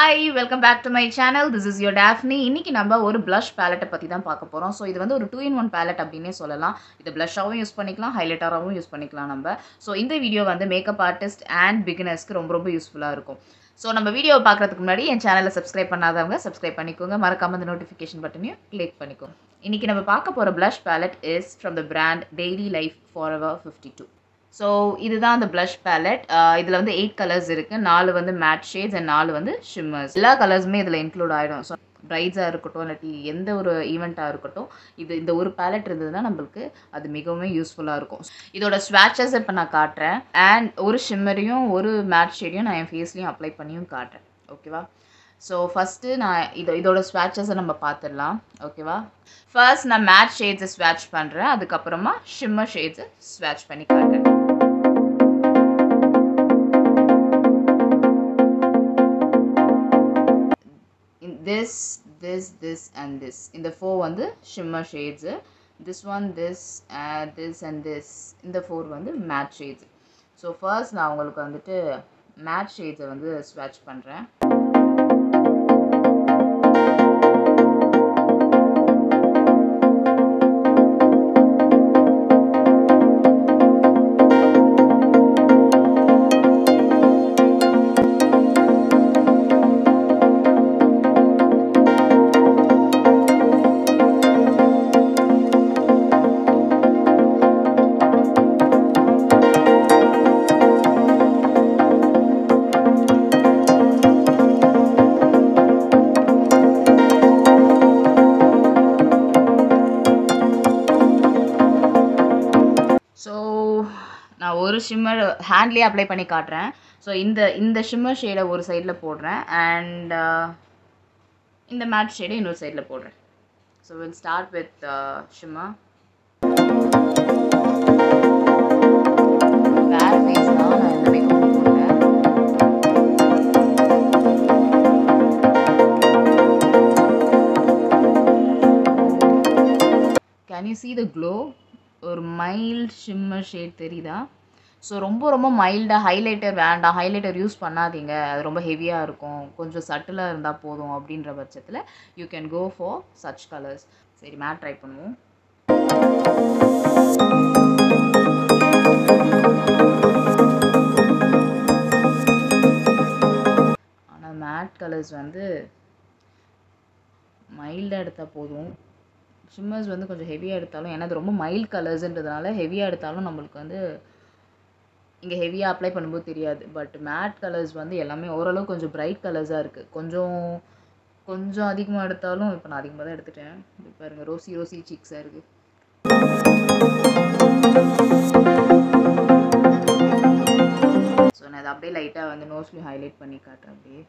Hi, welcome back to my channel. This is your Dafne. இன்னைக்கு நம்ம ஒரு blush palette பத்தி தான் பார்க்க போறோம். So இது வந்து ஒரு 2-in-1 palette அப்படினே சொல்லலாம். இது blush-ஆவும் யூஸ் பண்ணிக்கலாம், highlighter-ஆவும் யூஸ் பண்ணிக்கலாம் நம்ம. So இந்த வீடியோ வந்து makeup artist and beginners-க்கு ரொம்ப யூஸ்ஃபுல்லா இருக்கும். So நம்ம வீடியோவை பார்க்கிறதுக்கு முன்னாடி என் சேனலை subscribe பண்ணாதவங்க subscribe பண்ணிக்கோங்க. மறக்காம அந்த notification பட்டனையும் click பண்ணிக்கோங்க. இன்னைக்கு நம்ம பார்க்க போற blush palette is from the brand Daily Life Forever52. So this is the blush palette. There are 8 colors, 4 matte shades and 4 shimmers. All colors are included. So brides are any event this palette is useful. This is swatches and one shimmer and matte shade I face apply okay va? So first idoda swatches okay va? First na matte shades swatch பண்றேன் அதுக்கப்புறமா shimmer shades swatch பண்ணி காட்டுறேன். This and this. In the 4 shimmer shades. This one, this and this. In the 4 matte shades. So first நான் உங்களுக்கு matte shades swatch பண்றேன். நான் ஒரு shimmer handலயே apply பண்ணி காட்றேன். சோ இந்த shimmer shade ஒரு சைடுல போடுறேன் and இந்த matte shade இன்னொரு சைடுல போடுறேன். So we'll start with shimmer. Bare face நான் இந்த மேக்கப் போடுறேன். Can you see the glow? ஒரு mild shimmer shade தெரியுதா? So ரொம்ப மைல்டா ஹைலைட்டர் வேண்டாம், ஹைலைட்டர் யூஸ் பண்ணாதீங்க, அது ரொம்ப ஹெவியா இருக்கும், கொஞ்சம் சட்டிலா இருந்தா போதும் அப்படின்ற பட்சத்துல you can go for such colors. சரி மேட் ட்ரை பண்ணுவோம். ஆனா மேட் கலர்ஸ் மைல்டா எடுத்தா போதும். shimmers கொஞ்சம் ஹெவியா எடுத்தாலும் ஏன்னா அது ரொம்ப மைல்ட் கலர்ஸ்ன்றதனால ஹெவியா எடுத்தாலும் நமக்கு இங்க ஹெவியா அப்ளை பண்ணும்போது தெரியாது. பட் மேட் கலர்ஸ் எல்லாமே ஓரளவு கொஞ்சம் பிரைட் கலர்ஸா இருக்கு. கொஞ்சம் அதிகமா எடுத்தாலும் இப்போ நான் அதிகமா தான் எடுத்துட்டேன். இது பாருங்க ரோசி சீக்ஸா இருக்கு. சோ நான் இத அப்படியே லைட்டா நோஸ்ல ஹைலைட் பண்ணி காட்றேன் அப்படியே.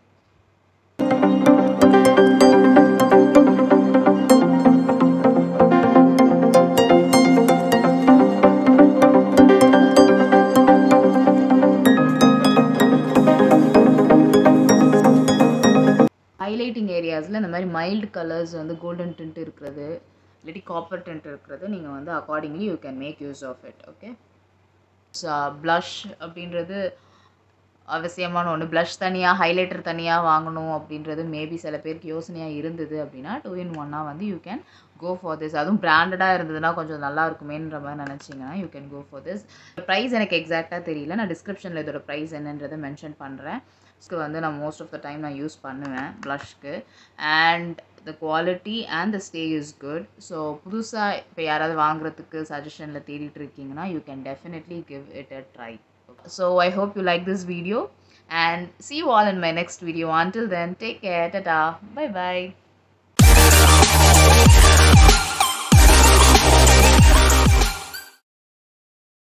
highlighting areas la இந்த மாதிரி mild colors golden tint இருக்குறது இல்ல copper tint இருக்குறது நீங்க accordingly you can make use of it. Okay, so blush அப்படின்றது அவசியமான ஒன்னு. blush தனியா highlighter தனியா வாங்கணும் அப்படின்றது மேபி சில பேருக்கு யோசனையா இருந்தது அப்படினா 2-in-1 you can go for this. அதுவும் பிராண்டடா இருந்ததுனா கொஞ்சம் நல்லா இருக்குமேன்ற மாதிரி நினைச்சீங்கனா you can go for this. price எனக்கு எக்ஸாக்ட்டா தெரியல, நான் descriptionல இதோட price என்னன்றதை மென்ஷன் பண்றேன். நான் most of the time நான் யூஸ் பண்ணுவேன் blushக்கு and the quality and the stay is good. So புதுசா இப்ப யாராவது வாங்குறதுக்கு சஜஷன்ல தேடிட்டு இருக்கீங்கனா you can definitely give it a try. So I hope you like this video and see you all in my next video. Until then, take care. Tata. Bye bye.